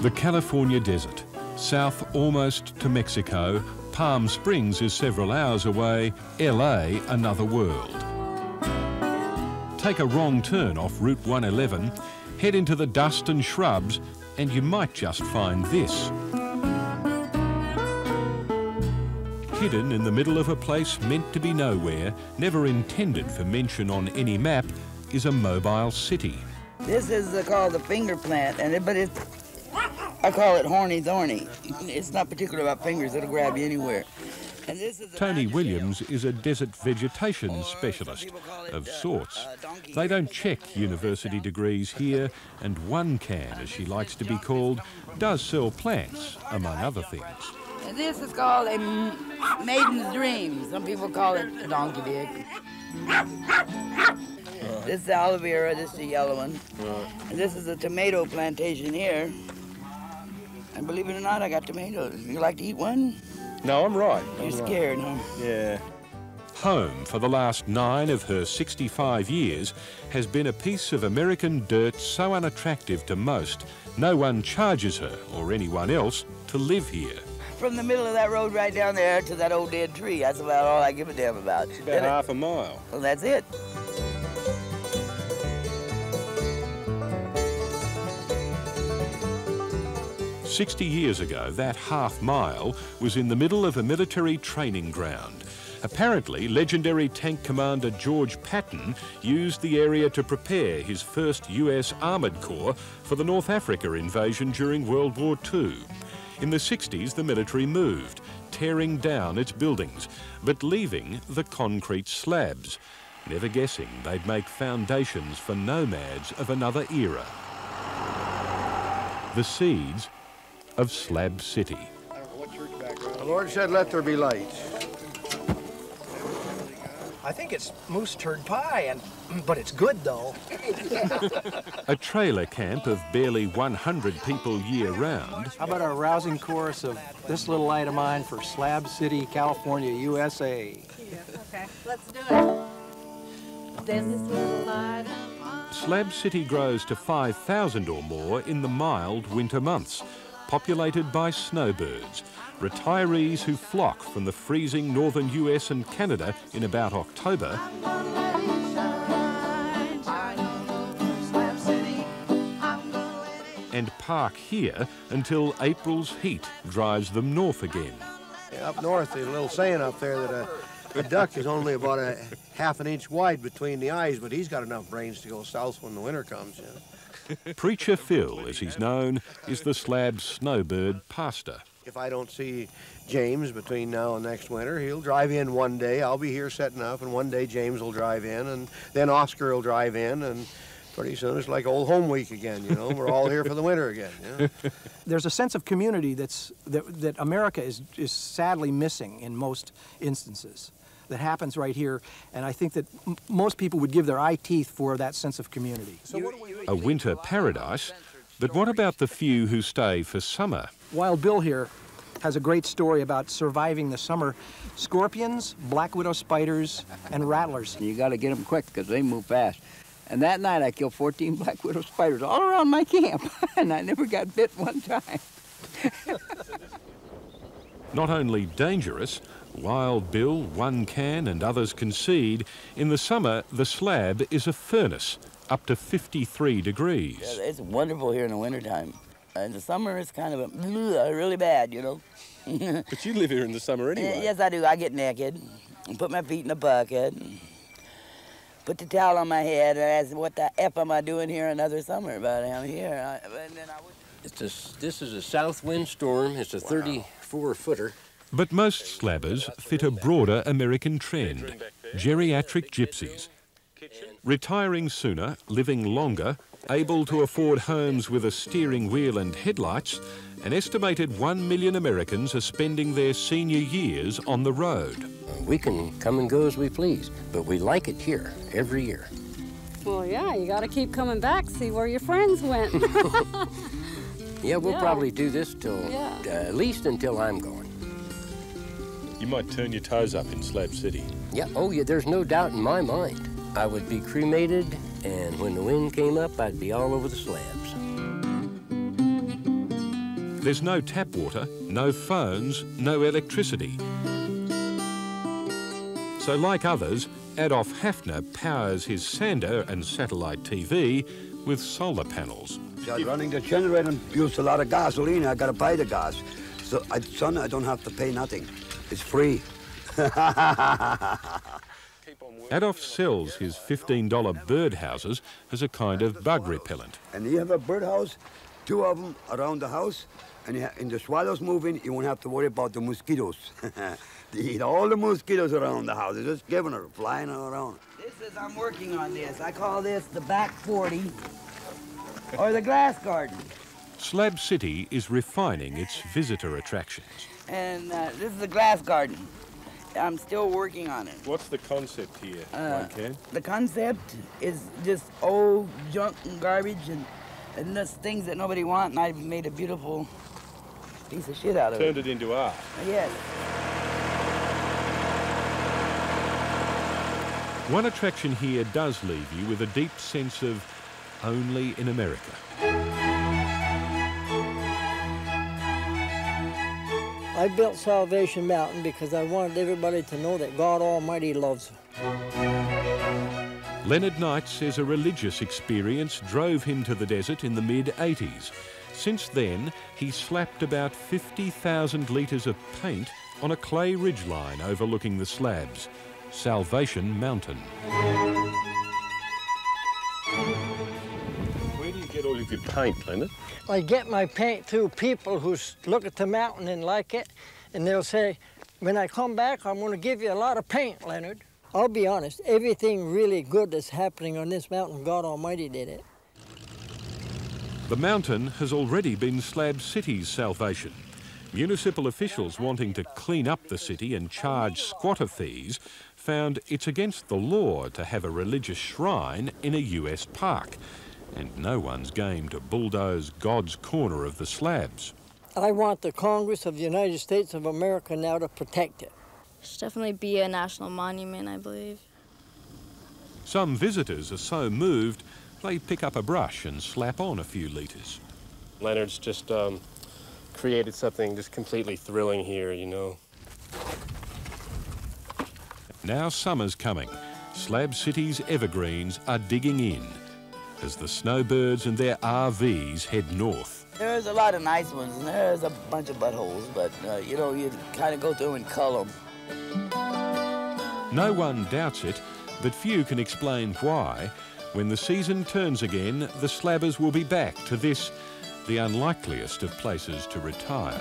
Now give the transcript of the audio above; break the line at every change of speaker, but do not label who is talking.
The California desert, south almost to Mexico, Palm Springs is several hours away, LA another world. Take a wrong turn off Route 111, head into the dust and shrubs, and you might just find this. Hidden in the middle of a place meant to be nowhere, never intended for mention on any map, is a mobile city.
This is called the finger plant, but I call it horny thorny. It's not particular about fingers, it'll grab you anywhere. And this is
Tony Williams is a desert vegetation specialist of sorts. They don't check university degrees here, and One Can, as she likes to be called, does sell plants, among other things.
And this is called a maiden's dream. Some people call it a donkey dick. This is the aloe vera, this is the yellow one. And this is a tomato plantation here. And believe it or not, I got tomatoes. You like to eat one?
No, I'm right.
You're scared, huh?
Yeah.
Home for the last 9 of her 65 years has been a piece of American dirt so unattractive to most, no one charges her or anyone else to live here.
From the middle of that road right down there to that old dead tree, that's about all I give a damn about.
It's about half a mile.
Well, that's it.
"60 years ago, that half mile was in the middle of a military training ground. Apparently, legendary tank commander George Patton used the area to prepare his first US Armoured Corps for the North Africa invasion during World War II. In the 60s, the military moved, tearing down its buildings, but leaving the concrete slabs, never guessing they'd make foundations for nomads of another era. The seeds of Slab City.
The Lord said, "Let there be light."
I think it's moose turd pie, but it's good, though.
A trailer camp of barely 100 people year-round.
How about a rousing chorus of This Little Light of Mine for Slab City, California, USA?
Okay, let's do it. This little light of mine.
Slab City grows to 5,000 or more in the mild winter months, populated by snowbirds, retirees who flock from the freezing northern US and Canada in about October, and park here until April's heat drives them north again.
Up north, there's a little saying up there that a duck is only about a half an inch wide between the eyes, but he's got enough brains to go south when the winter comes. You know?
Preacher Phil, as he's known, is the Slab snowbird pastor.
If I don't see James between now and next winter, he'll drive in one day. I'll be here setting up, and one day James will drive in, and then Oscar will drive in, and pretty soon it's like old home week again, you know. We're all here for the winter again. You know?
There's a sense of community that America is sadly missing in most instances. That happens right here, and I think that most people would give their eye teeth for that sense of community.
A winter paradise, but what about the few who stay for summer?
Wild Bill here has a great story about surviving the summer. Scorpions, black widow spiders, and rattlers.
You got to get them quick because they move fast. And that night I killed 14 black widow spiders all around my camp, and I never got bit one time.
Not only dangerous, Wild Bill, One Can and others concede, in the summer the slab is a furnace, up to 53 degrees.
Yeah, it's wonderful here in the wintertime. In the summer it's kind of really bad, you know.
But you live here in the summer anyway.
Yes, I do. I get naked and put my feet in a bucket, put the towel on my head, and ask, what the F am I doing here another summer? But I'm here.
This is a south wind storm. It's a 34-footer.
But most slabbers fit a broader American trend, geriatric gypsies. Retiring sooner, living longer, able to afford homes with a steering wheel and headlights, an estimated 1 million Americans are spending their senior years on the road.
We can come and go as we please, but we like it here every year.
Well, yeah, you got to keep coming back, see where your friends went.
Yeah, we'll probably do this till at least until I'm gone.
You might turn your toes up in Slab City.
Yeah, oh yeah, there's no doubt in my mind. I would be cremated, and when the wind came up, I'd be all over the slabs.
There's no tap water, no phones, no electricity. So like others, Adolf Hafner powers his sander and satellite TV with solar panels.
So running the generator and use a lot of gasoline. I gotta buy the gas. So, son, I don't have to pay nothing. It's free.
Adolf sells his $15 birdhouses as a kind of bug repellent.
And you have a birdhouse, 2 of them around the house, and in the swallows move in, you won't have to worry about the mosquitoes. They eat all the mosquitoes around the house. They're just giving her, flying around.
This is, I'm working on this. I call this the back 40 or the glass garden.
Slab City is refining its visitor attractions.
And this is the glass garden. I'm still working on it.
What's the concept here, Ken?
The concept is just old junk and garbage and just things that nobody wants, and I've made a beautiful piece of shit out of it.
Turned it into art.
Yes.
One attraction here does leave you with a deep sense of only in America.
I built Salvation Mountain because I wanted everybody to know that God Almighty loves them.
Leonard Knight says a religious experience drove him to the desert in the mid-80s. Since then, he slapped about 50,000 litres of paint on a clay ridgeline overlooking the slabs. Salvation Mountain.
Where do you get all of your paint, Leonard?
I get my paint through people who look at the mountain and like it, and they'll say, when I come back, I'm going to give you a lot of paint, Leonard. I'll be honest, everything really good that's happening on this mountain, God Almighty did it.
The mountain has already been Slab City's salvation. Municipal officials wanting to clean up the city and charge squatter fees found it's against the law to have a religious shrine in a US park. And no one's game to bulldoze God's corner of the slabs.
I want the Congress of the United States of America now to protect it.
It should definitely be a national monument, I believe.
Some visitors are so moved, they pick up a brush and slap on a few litres.
Leonard's just created something just completely thrilling here, you know.
Now summer's coming. Slab City's evergreens are digging in as the snowbirds and their RVs head north.
There's a lot of nice ones, and there's a bunch of buttholes, but, you know, you kind of go through and cull them.
No one doubts it, but few can explain why. When the season turns again, the slabbers will be back to this, the unlikeliest of places to retire.